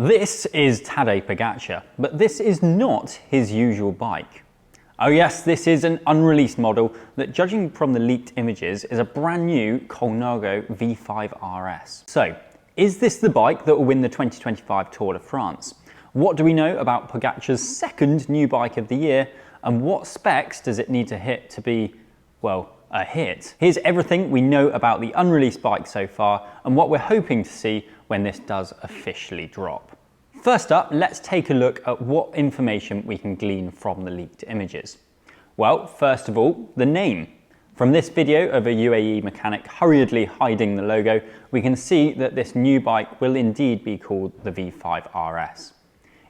This is Tadej Pogacar, but this is not his usual bike. Oh yes, this is an unreleased model that, judging from the leaked images, is a brand new Colnago V5RS. So, is this the bike that will win the 2025 Tour de France? What do we know about Pogacar's second new bike of the year, and what specs does it need to hit to be, well, a hit? Here's everything we know about the unreleased bike so far and what we're hoping to see when this does officially drop. First up, let's take a look at what information we can glean from the leaked images. Well, first of all, the name. From this video of a UAE mechanic hurriedly hiding the logo, we can see that this new bike will indeed be called the V5RS.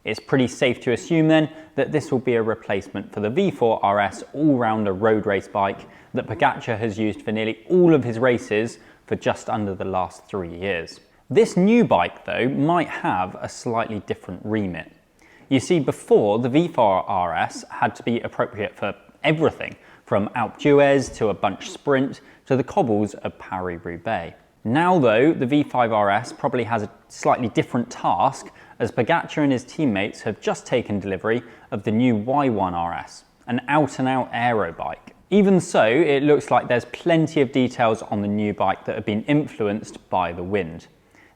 It's pretty safe to assume then that this will be a replacement for the V4RS all-rounder road race bike that Pogacar has used for nearly all of his races for just under the last 3 years. This new bike though might have a slightly different remit. You see, before, the V4RS had to be appropriate for everything from Alpe d'Huez to a bunch sprint to the cobbles of Paris-Roubaix. Now though, the V5RS probably has a slightly different task, as Pogacar and his teammates have just taken delivery of the new Y1Rs, an out-and-out aero bike. Even so, it looks like there's plenty of details on the new bike that have been influenced by the wind.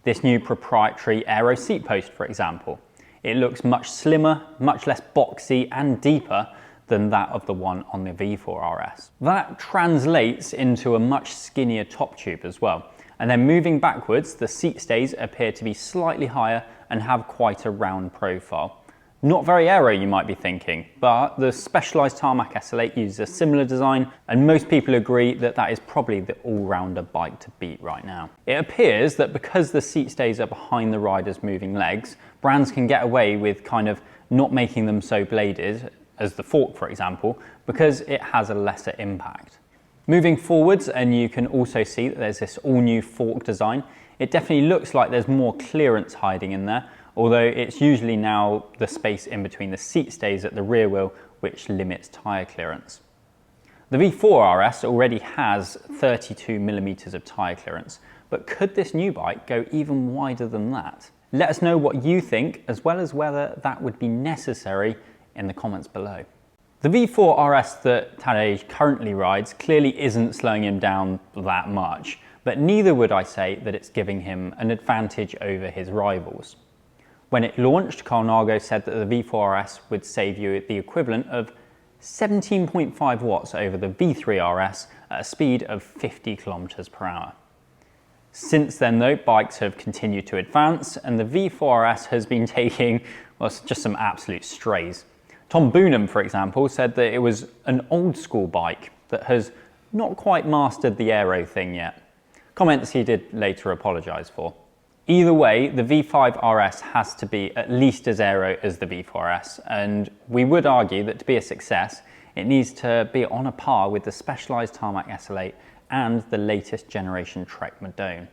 This new proprietary Aero seat post, for example. It looks much slimmer, much less boxy and deeper than that of the one on the V4RS. That translates into a much skinnier top tube as well. And then moving backwards, the seat stays appear to be slightly higher and have quite a round profile. Not very aero, you might be thinking, but the Specialized Tarmac S8 uses a similar design, and most people agree that that is probably the all-rounder bike to beat right now. It appears that because the seat stays are behind the rider's moving legs, brands can get away with kind of not making them so bladed, as the fork for example, because it has a lesser impact. Moving forwards, and you can also see that there's this all-new fork design. It definitely looks like there's more clearance hiding in there, although it's usually now the space in between the seat stays at the rear wheel which limits tyre clearance. The V4RS already has 32mm of tyre clearance, but could this new bike go even wider than that? Let us know what you think, as well as whether that would be necessary, in the comments below. The V4RS that Tadej currently rides clearly isn't slowing him down that much, but neither would I say that it's giving him an advantage over his rivals. When it launched, Colnago said that the V4RS would save you the equivalent of 17.5 watts over the V3RS at a speed of 50 kilometers per hour. Since then though, bikes have continued to advance and the V4RS has been taking, well, just some absolute strays. Tom Boonham, for example, said that it was an old school bike that has not quite mastered the aero thing yet. Comments he did later apologise for. Either way, the V5RS has to be at least as aero as the V4RS, and we would argue that to be a success, it needs to be on a par with the Specialized Tarmac S8 and the latest generation Trek Madone.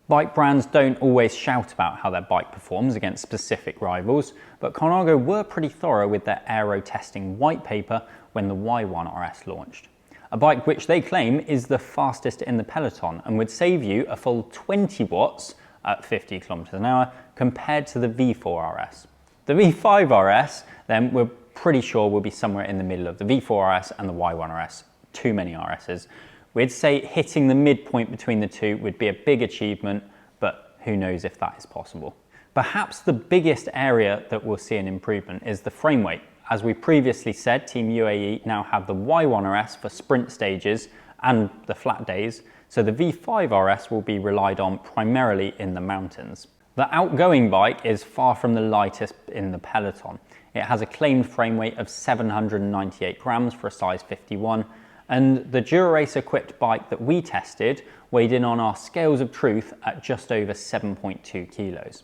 Bike brands don't always shout about how their bike performs against specific rivals, but Colnago were pretty thorough with their aero testing white paper when the Y1RS launched. A bike which they claim is the fastest in the peloton and would save you a full 20 watts at 50 kilometers an hour compared to the V4RS. The V5RS then we're pretty sure will be somewhere in the middle of the V4RS and the Y1RS, too many RSs. We'd say hitting the midpoint between the two would be a big achievement, but who knows if that is possible. Perhaps the biggest area that we'll see an improvement is the frame weight. As we previously said, Team UAE now have the Y1RS for sprint stages and the flat days, so the V5RS will be relied on primarily in the mountains. The outgoing bike is far from the lightest in the peloton. It has a claimed frame weight of 798 grams for a size 51, and the Dura-Race equipped bike that we tested weighed in on our scales of truth at just over 7.2 kilos.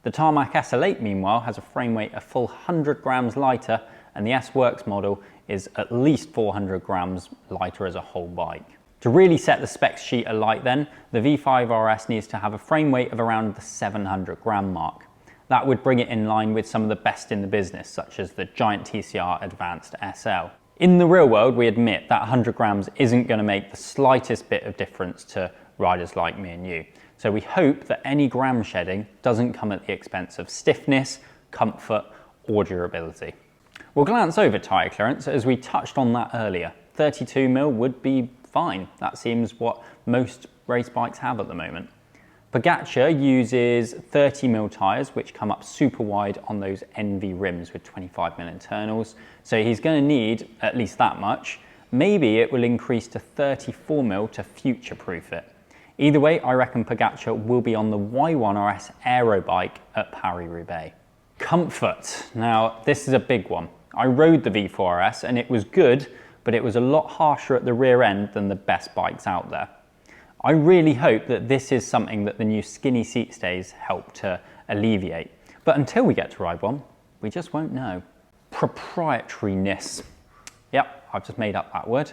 The Tarmac S8 meanwhile has a frame weight a full 100 grams lighter, and the S-Works model is at least 400 grams lighter as a whole bike. To really set the specs sheet alight then, the V5RS needs to have a frame weight of around the 700 gram mark. That would bring it in line with some of the best in the business, such as the Giant TCR Advanced SL. In the real world, we admit that 100 grams isn't going to make the slightest bit of difference to riders like me and you. So we hope that any gram shedding doesn't come at the expense of stiffness, comfort, or durability. We'll glance over tyre clearance as we touched on that earlier. 32mm would be fine. That seems what most race bikes have at the moment. Pogacar uses 30mm tyres, which come up super wide on those NV rims with 25mm internals. So he's going to need at least that much. Maybe it will increase to 34mm to future-proof it. Either way, I reckon Pogacar will be on the Y1Rs Aero bike at Paris-Roubaix. Comfort. Now, this is a big one. I rode the V5RS and it was good, but it was a lot harsher at the rear end than the best bikes out there. I really hope that this is something that the new skinny seat stays help to alleviate. But until we get to ride one, we just won't know. Proprietariness. Yep, I've just made up that word.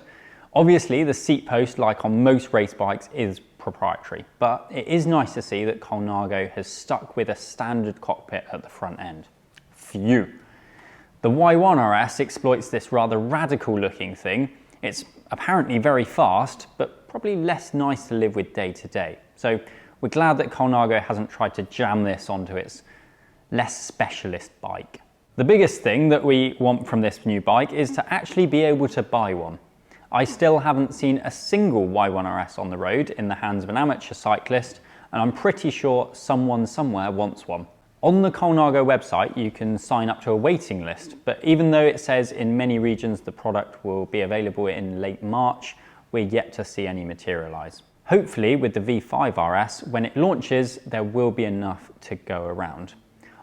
Obviously, the seat post, like on most race bikes, is proprietary, but it is nice to see that Colnago has stuck with a standard cockpit at the front end. Phew. The Y1Rs exploits this rather radical looking thing. It's apparently very fast, but probably less nice to live with day to day. So we're glad that Colnago hasn't tried to jam this onto its less specialist bike. The biggest thing that we want from this new bike is to actually be able to buy one. I still haven't seen a single Y1Rs on the road in the hands of an amateur cyclist, and I'm pretty sure someone somewhere wants one. On the Colnago website, you can sign up to a waiting list, but even though it says in many regions the product will be available in late March, we're yet to see any materialise. Hopefully, with the V5RS, when it launches, there will be enough to go around.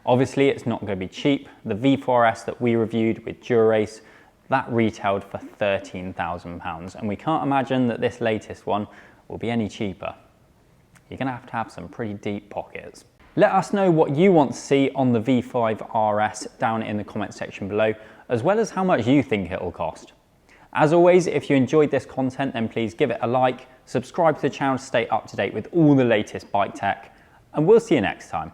Obviously, it's not going to be cheap. The V5RS that we reviewed with Dura-Race, that retailed for £13,000, and we can't imagine that this latest one will be any cheaper. You're going to have some pretty deep pockets. Let us know what you want to see on the V5RS down in the comment section below, as well as how much you think it'll cost. As always, if you enjoyed this content, then please give it a like, subscribe to the channel to stay up to date with all the latest bike tech, and we'll see you next time.